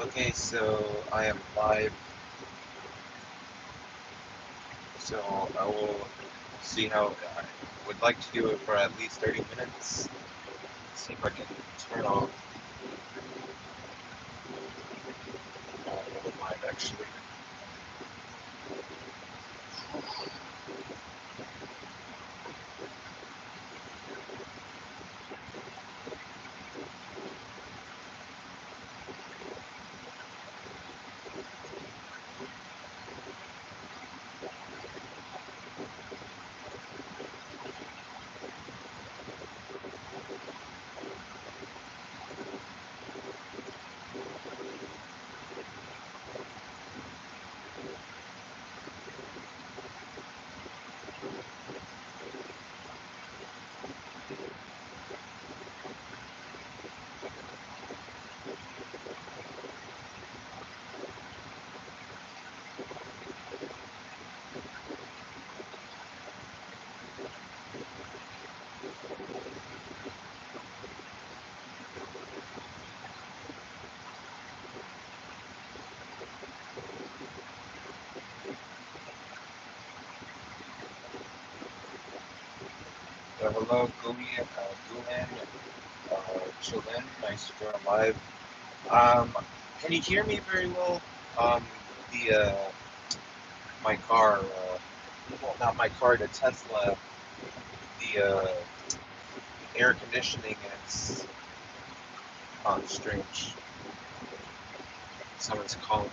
Okay, so I am live, so I will see how I would like to do it for at least 30 minutes. See if I can turn off the live actually. Hello, Gulen, Chillin, nice to join live. Um, can you hear me very well? Um, my car, well, not my car, the Tesla, the air conditioning is strange. Someone's calling me.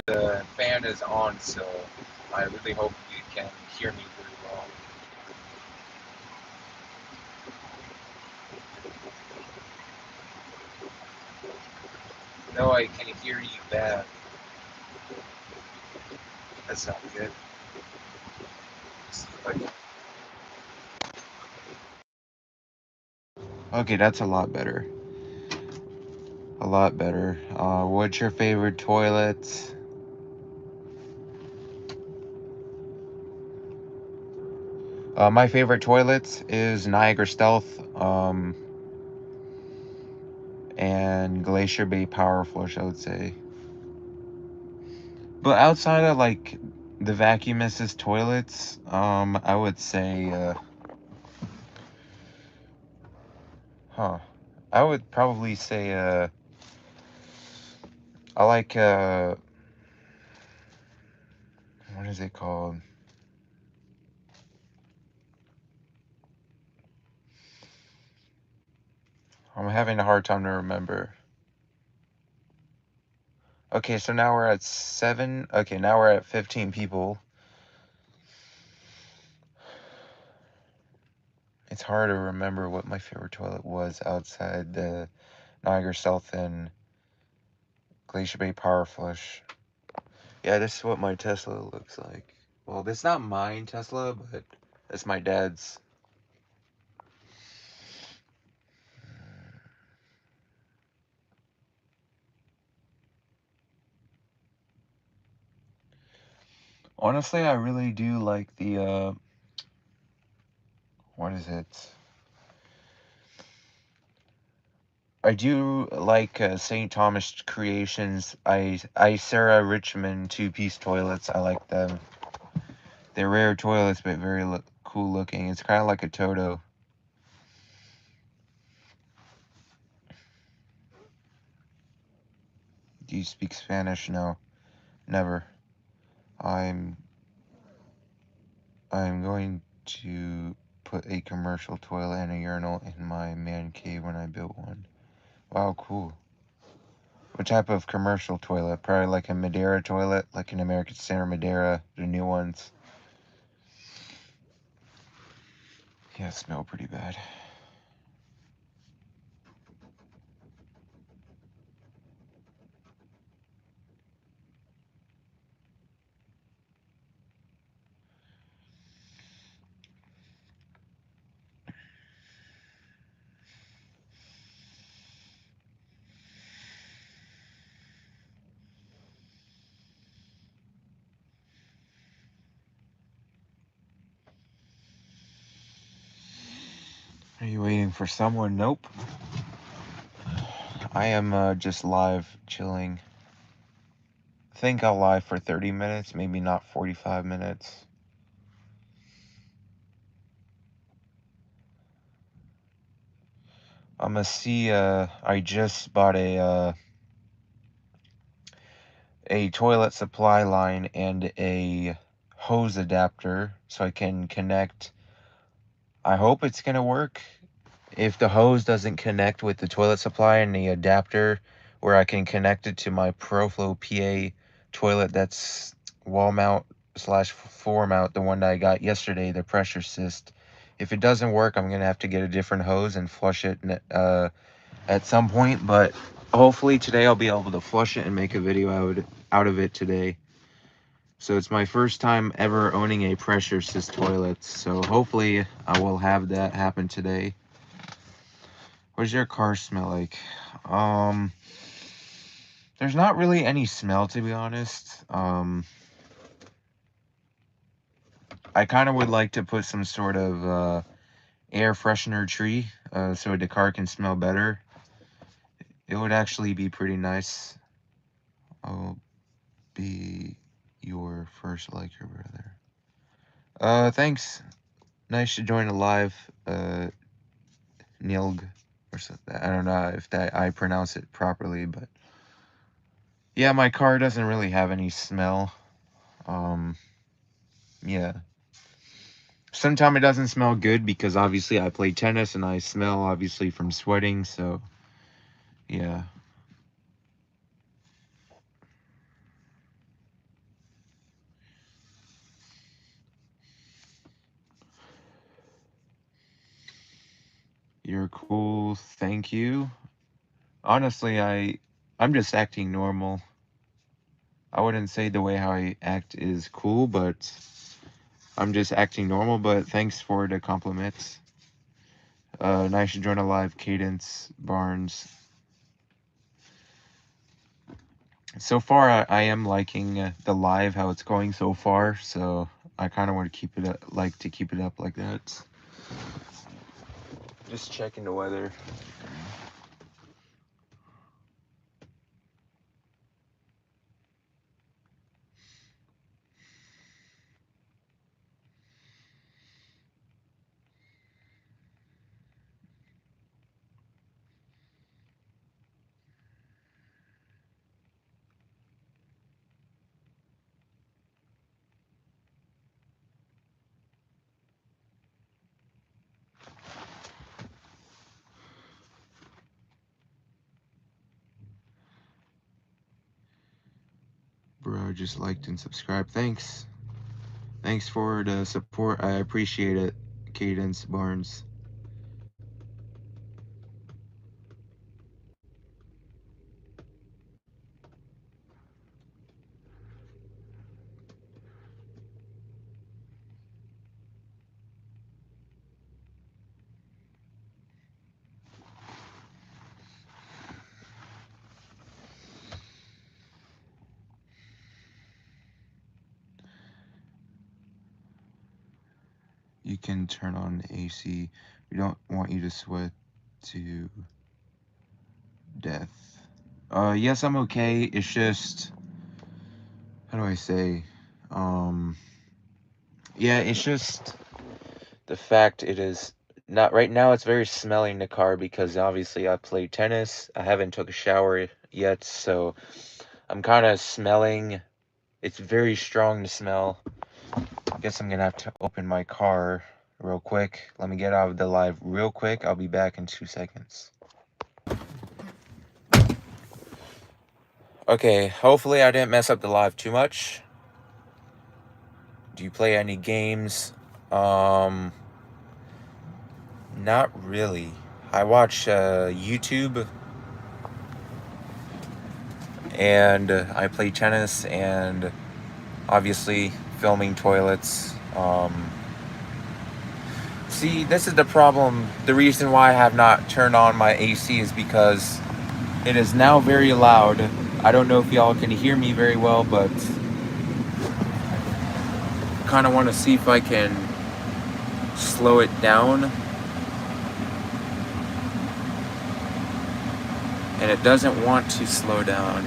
The fan is on, so I really hope you can hear me very well. No, I can hear you bad. That's not good. Okay, that's a lot better. A lot better. What's your favorite toilet? My favorite toilet is Niagara Stealth, and Glacier Bay Power Flush, I would say. But outside of like the vacuum assist toilets, I would say, I would probably say, I like, what is it called? I'm having a hard time to remember. Okay, so now we're at 7. Okay, now we're at 15 people. It's hard to remember what my favorite toilet was outside the Niagara Stealth and Glacier Bay Power Flush. Yeah, this is what my Tesla looks like. Well, it's not mine Tesla, but it's my dad's. Honestly, I really do like the, what is it? I do like St. Thomas Creations, Isera Richmond two-piece toilets. I like them. They're rare toilets, but very cool looking. It's kind of like a Toto. Do you speak Spanish? No, never. I'm going to put a commercial toilet and a urinal in my man cave when I built one. Wow, cool. What type of commercial toilet? Probably like a Madeira toilet, like an American Standard Madeira, the new ones. Yeah, it smell pretty bad. Are you waiting for someone? Nope. I am just live chilling. I think I'll live for 30 minutes, maybe not 45 minutes. I'm gonna see, I just bought a toilet supply line and a hose adapter so I can connect. I hope it's gonna work. If the hose doesn't connect with the toilet supply and the adapter where I can connect it to my ProFlow PA toilet that's wall mount / floor mount, the one that I got yesterday, the pressure cyst. If it doesn't work, I'm gonna have to get a different hose and flush it at some point, but hopefully today I'll be able to flush it and make a video out of it today. So it's my first time ever owning a pressure cyst toilet, so hopefully I will have that happen today. What does your car smell like? There's not really any smell, to be honest. I kind of would like to put some sort of air freshener tree so the car can smell better. It would actually be pretty nice. I'll be your first like your brother. Thanks. Nice to join the live, Nilg, or something. I don't know if that I pronounce it properly, but yeah, my car doesn't really have any smell. Yeah. Sometimes it doesn't smell good because obviously I play tennis and I smell obviously from sweating, so yeah. You're cool, thank you. Honestly, I'm just acting normal. I wouldn't say the way how I act is cool, but I'm just acting normal, but thanks for the compliments. Nice to join a live, Cadence Barnes. So far, I am liking the live, how it's going so far, so I kind of want to keep it up, keep it up like that. Just checking the weather. Bro, just liked and subscribed. Thanks. Thanks for the support. I appreciate it, Cadence Barnes. You can turn on the AC. We don't want you to sweat to death. Yes, I'm okay. It's just, how do I say? Yeah, it's just the fact it is not right now. It's very smelly in the car because obviously I play tennis. I haven't took a shower yet, so I'm kind of smelling. It's very strong to smell. I guess I'm gonna have to open my car real quick. Let me get out of the live real quick. I'll be back in 2 seconds. Okay, hopefully I didn't mess up the live too much. Do you play any games? Not really. I watch YouTube, and I play tennis, and obviously filming toilets. See, this is the problem. The reason why I have not turned on my AC is because it is now very loud. I don't know if y'all can hear me very well, but kind of want to see if I can slow it down. and it doesn't want to slow down.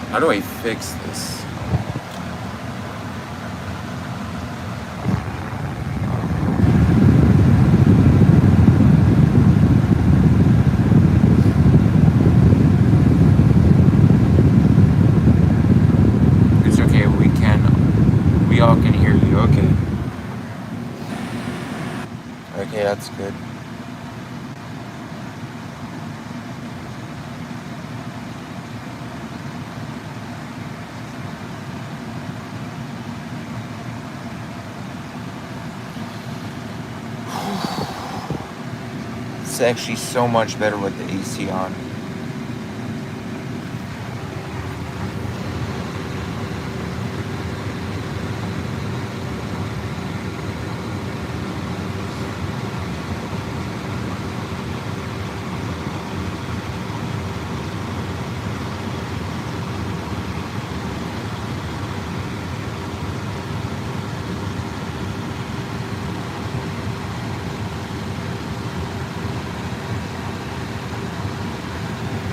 How do I fix this? It's okay, we all can hear you, okay. Okay, that's good. It's actually so much better with the AC on.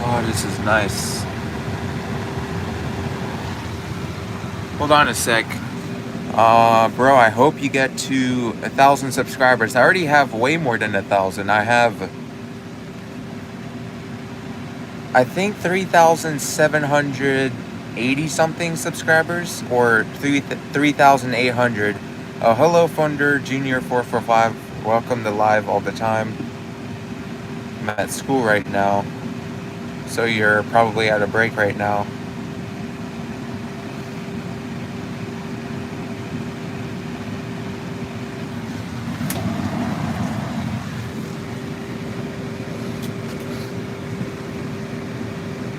Oh, this is nice. Hold on a sec. Bro, I hope you get to 1,000 subscribers. I already have way more than 1,000. I have, I think, 3,780 something subscribers, or 3,800. Hello, Funder Junior 445. Welcome to live all the time. I'm at school right now, so you're probably at a break right now.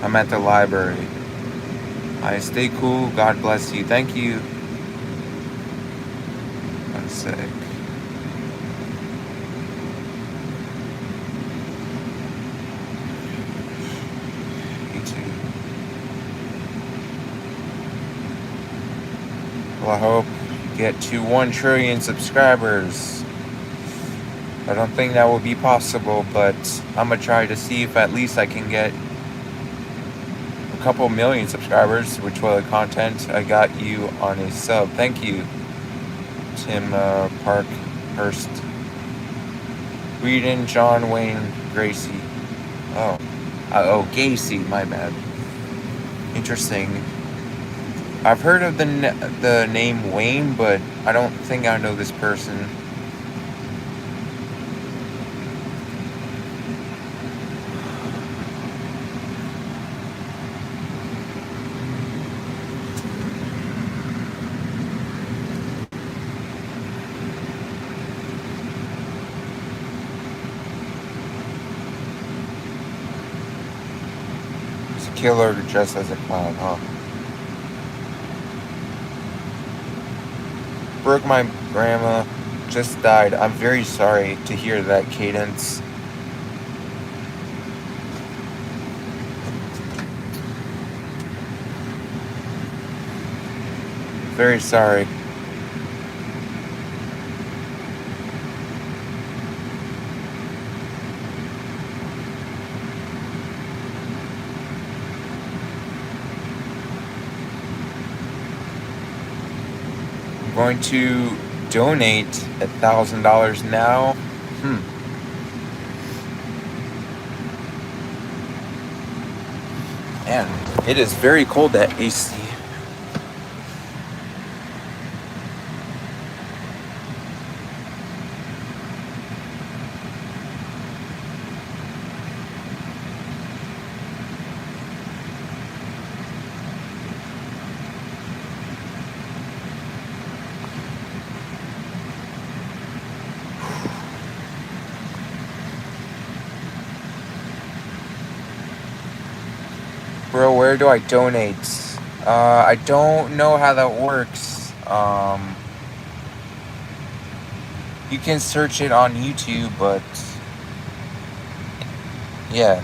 I'm at the library. I stay cool. God bless you. Thank you. One sec. You too. Well, I hope you get to 1 trillion subscribers. I don't think that will be possible, but I'm gonna try to see if at least I can get a couple million subscribers with toilet content. I got you on a sub. Thank you, Tim Parkhurst. Whedon, John Wayne, Gracie. Oh, Gacy. My bad. Interesting. I've heard of the name Wayne, but I don't think I know this person. Killer dressed as a clown, huh? Brooke, my grandma just died. I'm very sorry to hear that, Cadence. Very sorry. Going to donate $1,000 now. Man, it is very cold at AC. Bro, where do I donate? I don't know how that works. You can search it on YouTube, but yeah.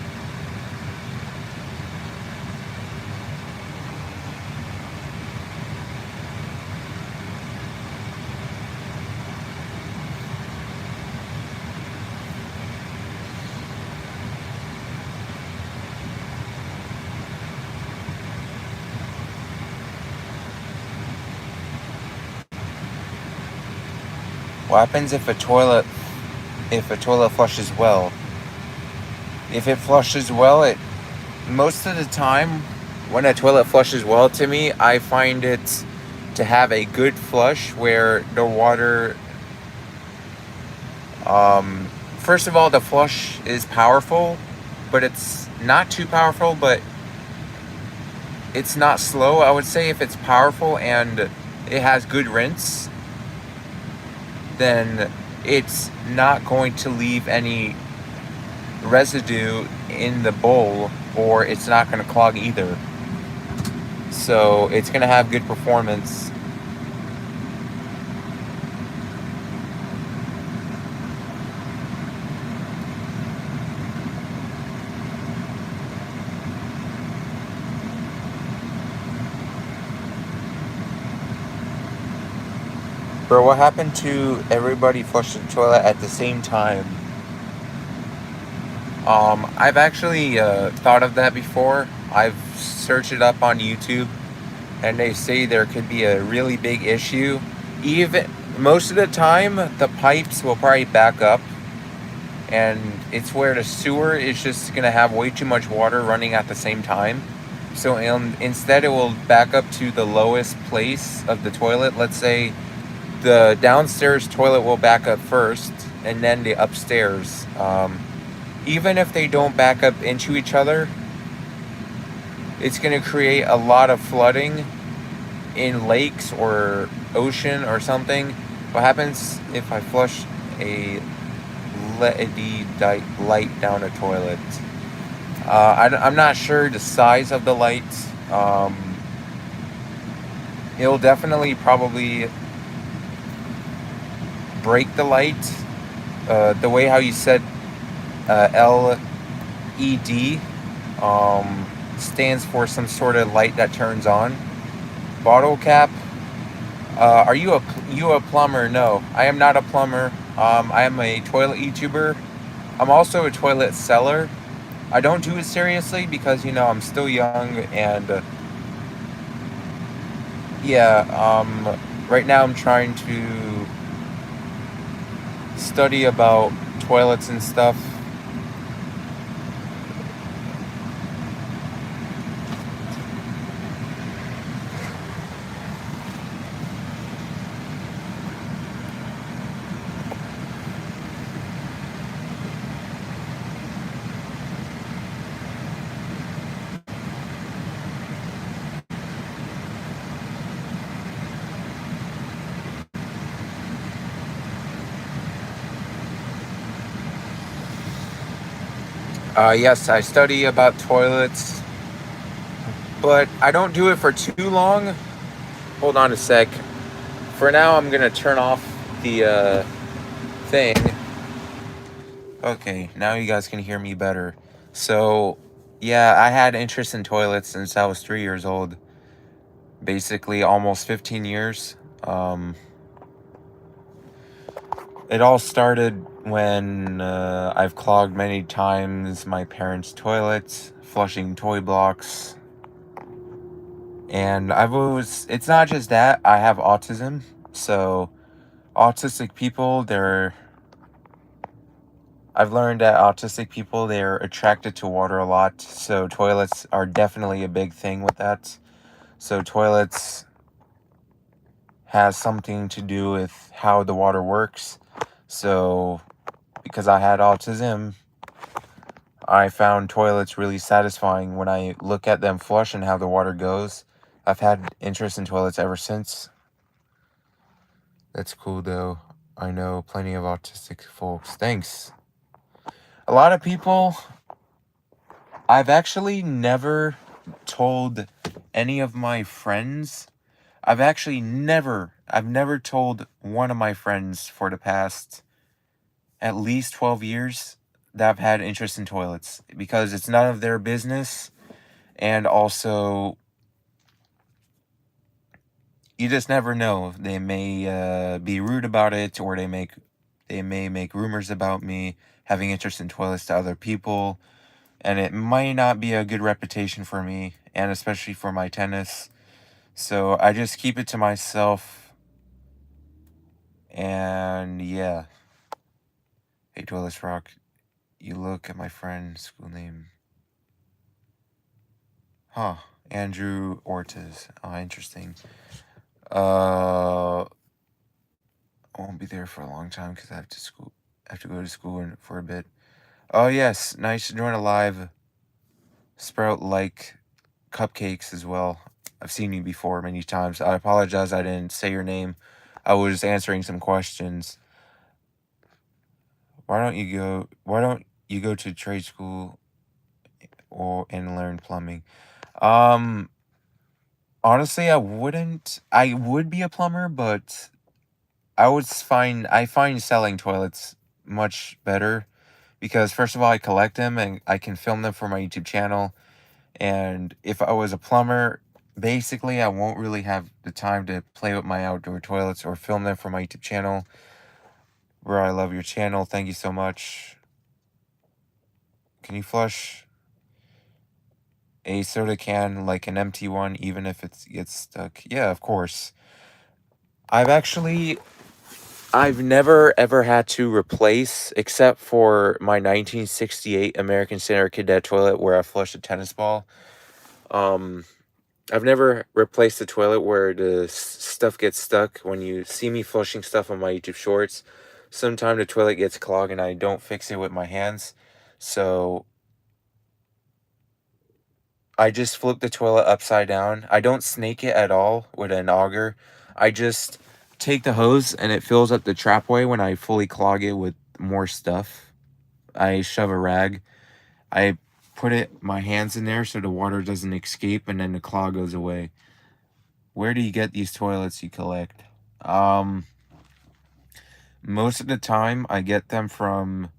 What happens if a toilet flushes well? If it flushes well, it most of the time when a toilet flushes well, to me, I find it to have a good flush where the water, um first of all, the flush is powerful, but it's not too powerful, but it's not slow. I would say if it's powerful and it has good rinse, then it's not going to leave any residue in the bowl, or it's not going to clog either. So it's going to have good performance. Bro, what happened to everybody flush the toilet at the same time? I've actually thought of that before. I've searched it up on YouTube, and they say there could be a really big issue. Even most of the time, the pipes will probably back up, and it's where the sewer is just gonna have way too much water running at the same time. So instead, it will back up to the lowest place of the toilet. Let's say the downstairs toilet will back up first, and then the upstairs. Even if they don't back up into each other, it's going to create a lot of flooding in lakes or ocean or something. What happens if I flush a LED light down a toilet? I'm not sure the size of the light. It'll definitely probably break the light. The way how you said LED stands for some sort of light that turns on. Bottle cap. Are you a plumber? No, I am not a plumber. I am a toilet YouTuber. I'm also a toilet seller. I don't do it seriously because I'm still young, and right now I'm trying to study about toilets and stuff. Yes, I study about toilets, but I don't do it for too long. Hold on a sec. For now, I'm gonna turn off the thing. Okay, now you guys can hear me better. So, yeah, I had interest in toilets since I was 3 years old. Basically, almost 15 years. It all started when I've clogged many times my parents' toilets, flushing toy blocks. And it's not just that, I have autism. So, autistic people, I've learned that autistic people, they're attracted to water a lot. So, toilets are definitely a big thing with that. So, toilets has something to do with how the water works. So, because I had autism, I found toilets really satisfying when I look at them flush and how the water goes. I've had interest in toilets ever since. That's cool, though. I know plenty of autistic folks. Thanks. A lot of people, I've actually never told any of my friends. I've never told one of my friends for the past at least 12 years that I've had interest in toilets, because it's none of their business. And also, you just never know. They may be rude about it, or they may make rumors about me having interest in toilets to other people, and it might not be a good reputation for me, and especially for my tennis. So I just keep it to myself, And yeah. Hey, Toilets Rock, you look at my friend's school name. Huh. Andrew Ortiz. Oh, interesting. I won't be there for a long time because I have to go to school for a bit. Oh yes, nice to join a live. Sprout like cupcakes as well. I've seen you before many times. I apologize I didn't say your name. I was answering some questions. Why don't you go to trade school and learn plumbing? Honestly, I wouldn't. I would be a plumber, but I find selling toilets much better because first of all, I collect them and I can film them for my YouTube channel. And if I was a plumber, basically I won't really have the time to play with my outdoor toilets or film them for my YouTube channel. Bro, I love your channel. Thank you so much. Can you flush a soda can like an empty one even if it gets stuck? Yeah, of course. I've never ever had to replace, except for my 1968 American Standard Cadet toilet where I flushed a tennis ball. I've never replaced the toilet where the stuff gets stuck. When you see me flushing stuff on my YouTube shorts, sometimes the toilet gets clogged and I don't fix it with my hands. So I just flip the toilet upside down. I don't snake it at all with an auger. I just take the hose and it fills up the trapway when I fully clog it with more stuff. I shove a rag. I put my hands in there so the water doesn't escape and then the clog goes away. Where do you get these toilets you collect? Most of the time I get them from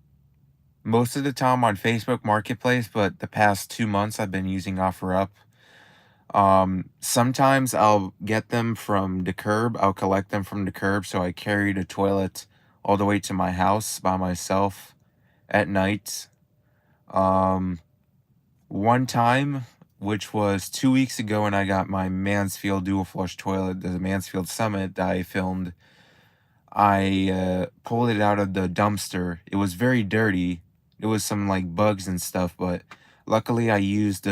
most of the time on Facebook Marketplace, but the past 2 months I've been using OfferUp. Sometimes I'll get them from the curb. I'll collect them from the curb, so I carry the toilet all the way to my house by myself at night. One time, which was 2 weeks ago when I got my Mansfield dual flush toilet, the Mansfield Summit that I filmed, I pulled it out of the dumpster. It was very dirty. It was some like bugs and stuff, but luckily I used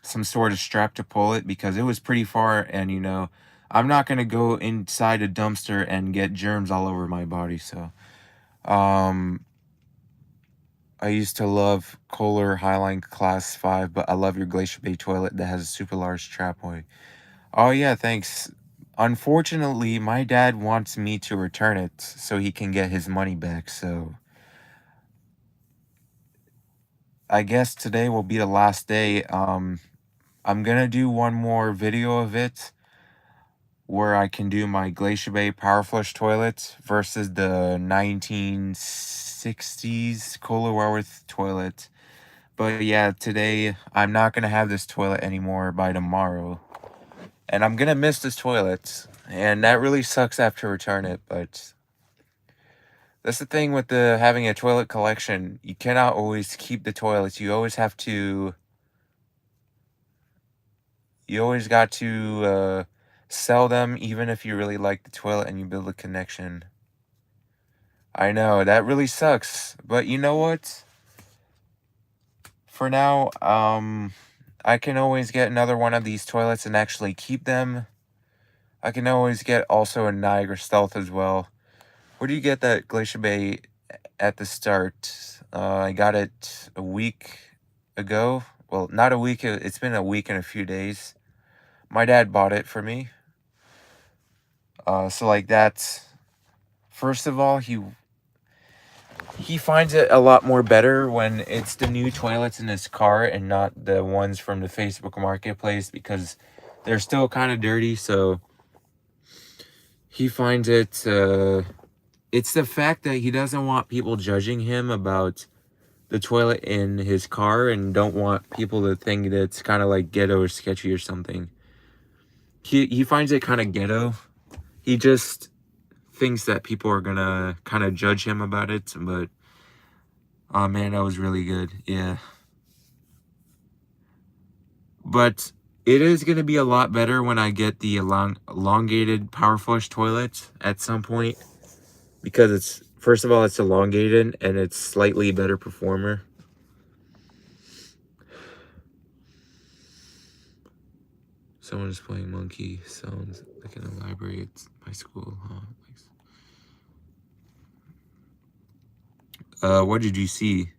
some sort of strap to pull it because it was pretty far and I'm not going to go inside a dumpster and get germs all over my body. So I used to love Kohler Highline Class 5, but I love your Glacier Bay toilet that has a super large trapway. Oh yeah, thanks. Unfortunately, my dad wants me to return it so he can get his money back, so I guess today will be the last day. I'm gonna do one more video of it where I can do my Glacier Bay Power Flush toilet versus the 1960s Kohler Warworth toilet. But yeah, today I'm not gonna have this toilet anymore by tomorrow. And I'm gonna miss this toilet. And that really sucks to have to return it, but that's the thing with having a toilet collection. You cannot always keep the toilets. You always got to sell them even if you really like the toilet and you build a connection. I know, that really sucks. But you know what? For now, I can always get another one of these toilets and actually keep them. I can always get also a Niagara Stealth as well. Where do you get that Glacier Bay at the start? I got it a week ago. Well, not a week. It's been a week and a few days. My dad bought it for me. So like that. First of all, he finds it a lot more better when it's the new toilets in his car and not the ones from the Facebook Marketplace because they're still kind of dirty. So he finds it. It's the fact that he doesn't want people judging him about the toilet in his car and don't want people to think that it's kind of like ghetto or sketchy or something. He finds it kind of ghetto. He just thinks that people are gonna kind of judge him about it, but oh man, that was really good. Yeah. But it is gonna be a lot better when I get the elongated Power Flush toilet at some point. because it's, first of all, it's elongated and it's slightly better performer. Someone's playing monkey sounds like in a library at my school, huh? What did you see?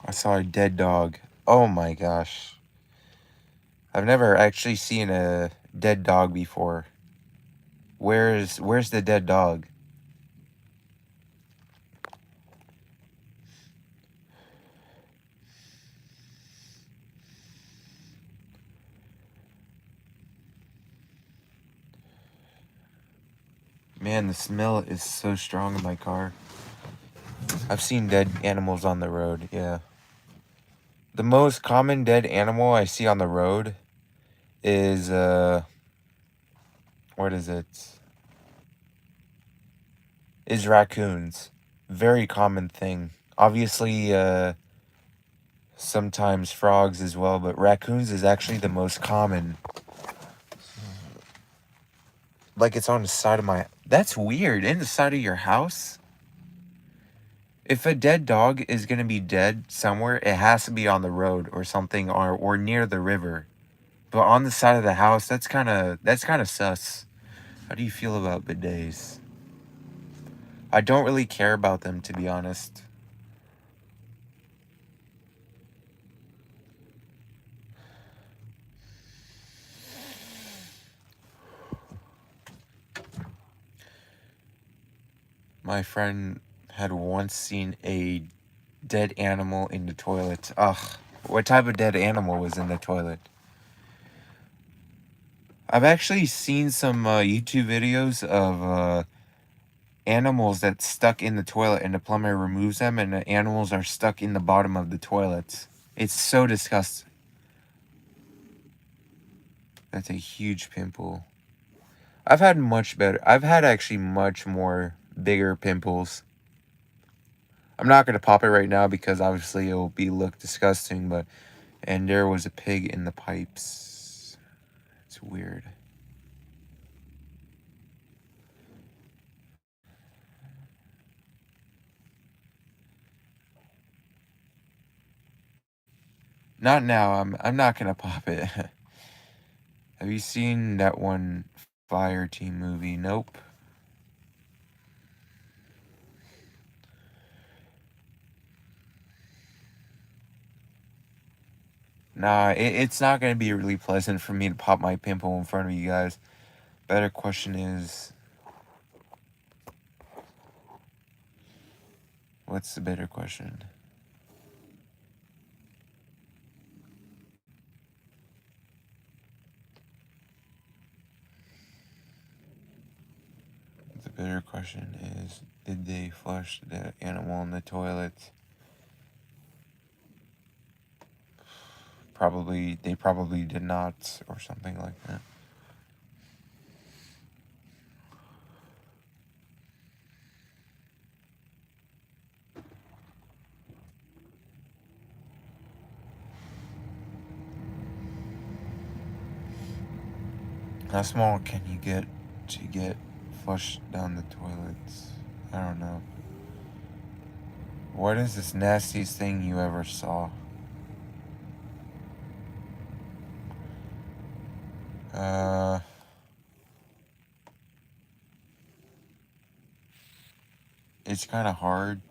I saw a dead dog. Oh my gosh. I've never actually seen a dead dog before. Where's the dead dog? Man, the smell is so strong in my car. I've seen dead animals on the road, yeah. The most common dead animal I see on the road is, what is it? Is raccoons. Very common thing. Obviously, sometimes frogs as well, but raccoons is actually the most common. Like, it's on the side of my... That's weird. In the side of your house? If a dead dog is gonna be dead somewhere, it has to be on the road or something, or near the river. But on the side of the house, that's kind of sus. How do you feel about bidets? I don't really care about them, to be honest. My friend had once seen a dead animal in the toilet. Ugh. What type of dead animal was in the toilet? I've actually seen some YouTube videos of animals that's stuck in the toilet and the plumber removes them and the animals are stuck in the bottom of the toilets. It's so disgusting. That's a huge pimple. I've had actually much more bigger pimples. I'm not going to pop it right now because obviously it will look disgusting, but... And there was a pig in the pipes. It's weird. Not now. I'm not gonna pop it. Have you seen that one Fire Team movie? Nope. Nah, it's not gonna be really pleasant for me to pop my pimple in front of you guys. Better question is... What's the better question? The better question is, did they flush the animal in the toilet? They probably did not, or something like that. How small can you get to get flushed down the toilets? I don't know. What is this nastiest thing you ever saw? It's kind of hard.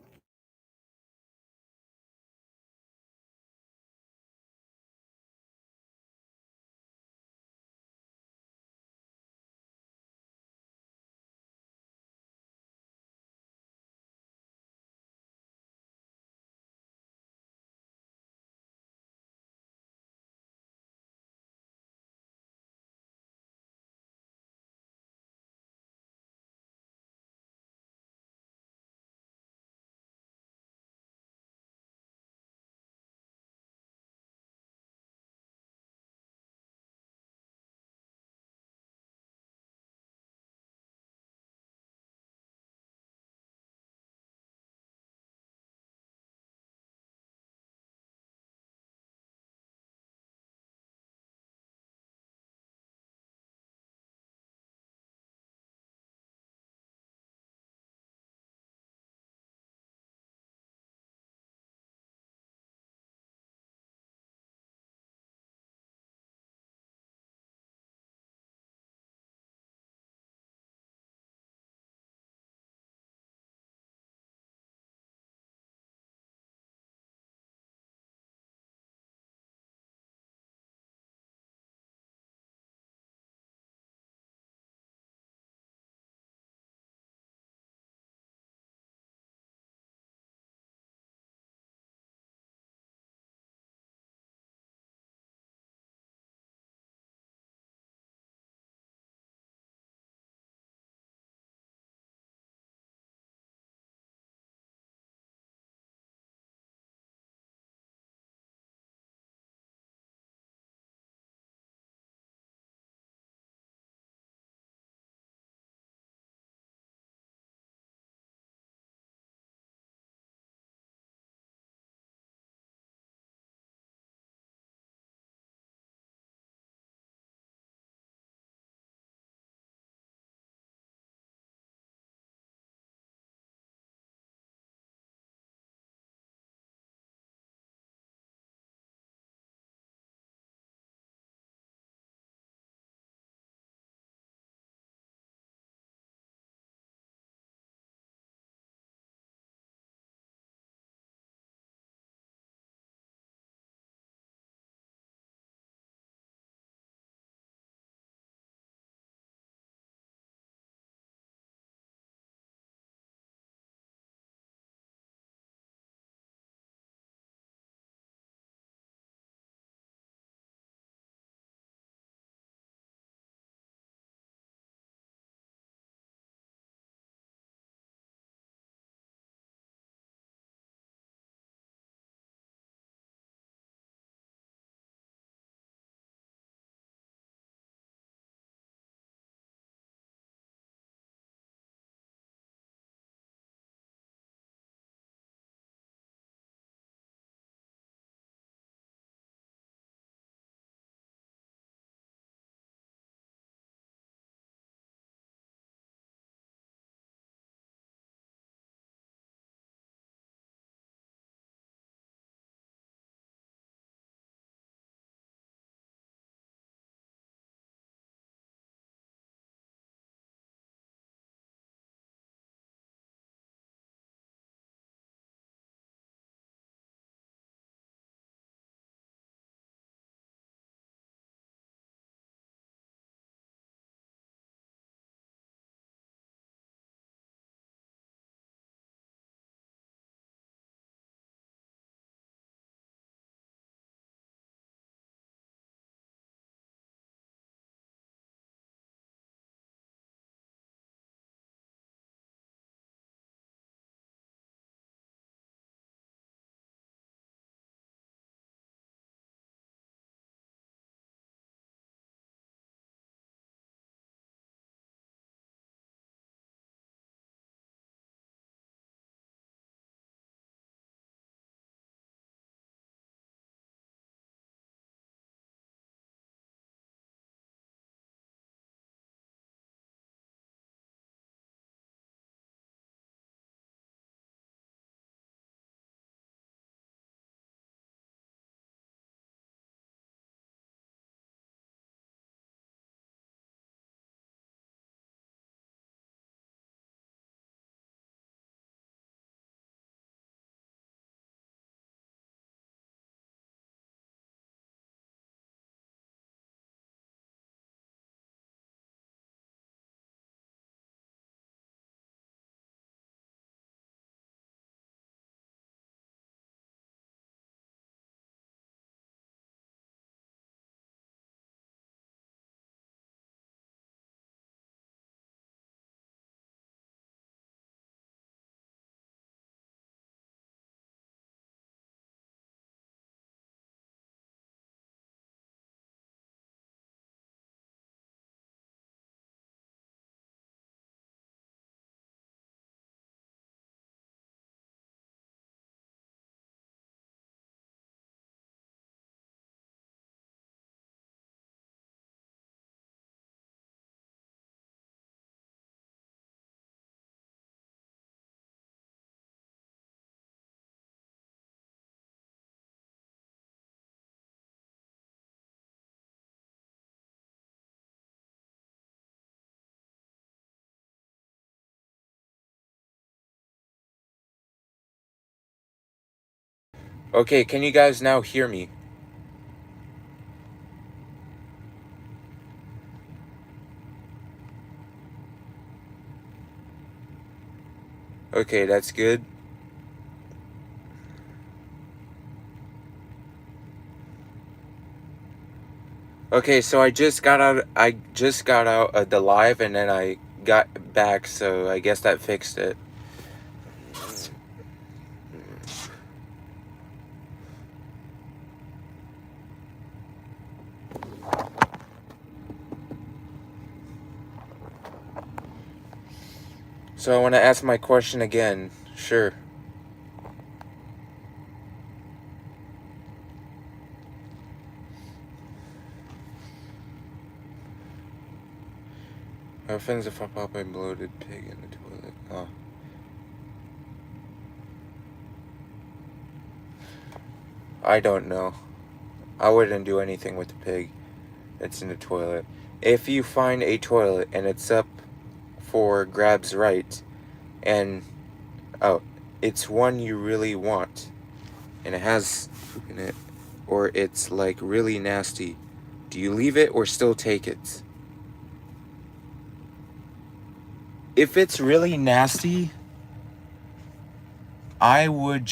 Okay, can you guys now hear me? Okay, that's good. Okay, so I just got out of the live, and then I got back, so I guess that fixed it. So I want to ask my question again. Sure. How offends if I pop a bloated pig in the toilet? Oh. I don't know. I wouldn't do anything with the pig that's in the toilet. If you find a toilet and it's up for grabs right, and it's one you really want, and it has poop in it, or it's like really nasty, do you leave it or still take it? If it's really nasty, I wouldn't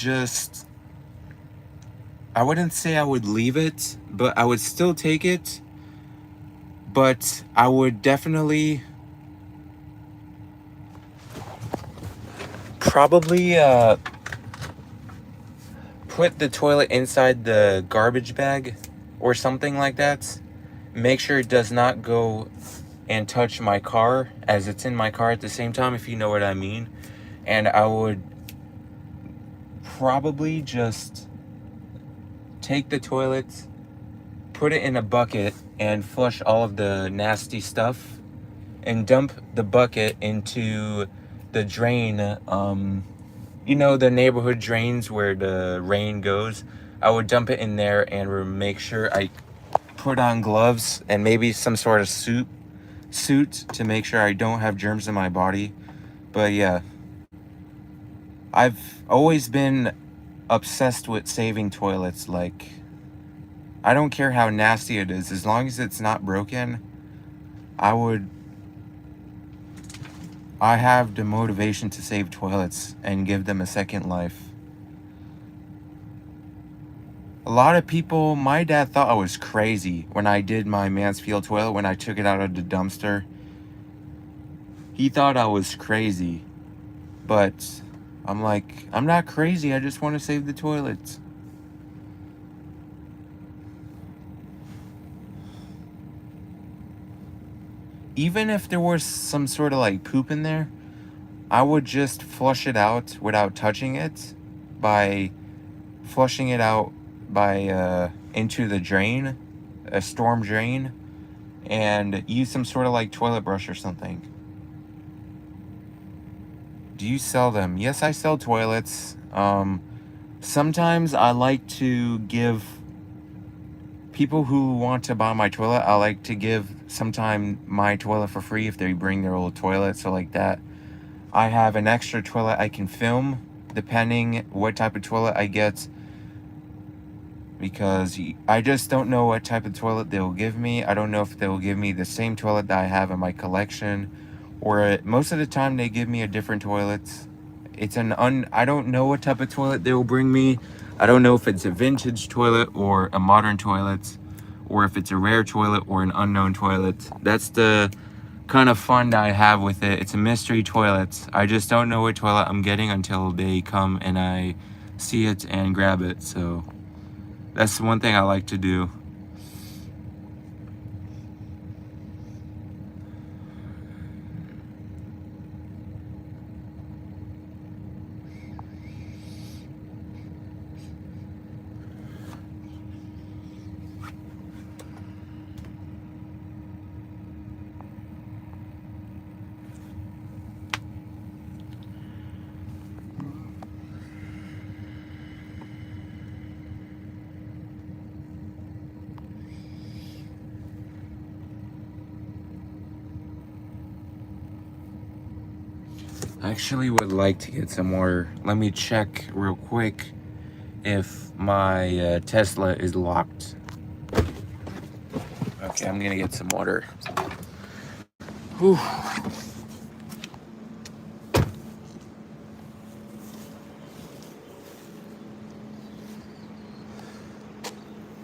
say I would leave it, but I would still take it. But I would definitely probably put the toilet inside the garbage bag or something like that. Make sure it does not go and touch my car, as it's in my car at the same time, if you know what I mean. And I would probably just take the toilet, put it in a bucket, and flush all of the nasty stuff, and dump the bucket into the drain. You know, the neighborhood drains where the rain goes. I would dump it in there and make sure I put on gloves and maybe some sort of suit to make sure I don't have germs in my body. But yeah, I've always been obsessed with saving toilets. Like, I don't care how nasty it is, as long as it's not broken. I have the motivation to save toilets and give them a second life. A lot of people, my dad thought I was crazy when I did my Mansfield toilet, when I took it out of the dumpster. He thought I was crazy, but I'm like, I'm not crazy, I just want to save the toilets. Even if there was some sort of like poop in there, I would just flush it out without touching it by flushing it out by into the drain, a storm drain, and use some sort of like toilet brush or something. Do you sell them? Yes, I sell toilets. Sometimes I like to give people who want to buy my toilet, I like to give sometime my toilet for free if they bring their old toilet. So like that, I have an extra toilet I can film depending what type of toilet I get, because I just don't know what type of toilet they'll give me. I don't know if they'll give me the same toilet that I have in my collection, or most of the time they give me a different toilet. I don't know what type of toilet they will bring me. I don't know if it's a vintage toilet or a modern toilet, or if it's a rare toilet or an unknown toilet. That's the kind of fun that I have with it. It's a mystery toilet. I just don't know what toilet I'm getting until they come and I see it and grab it. So that's one thing I like to do. I actually would like to get some more. Let me check real quick if my Tesla is locked. Okay, I'm gonna get some water. Whew.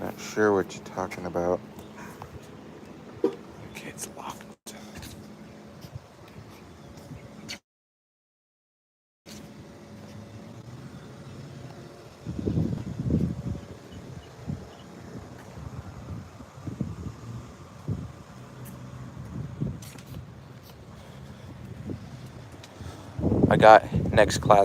Not sure what you're talking about. Okay, it's locked. I got next class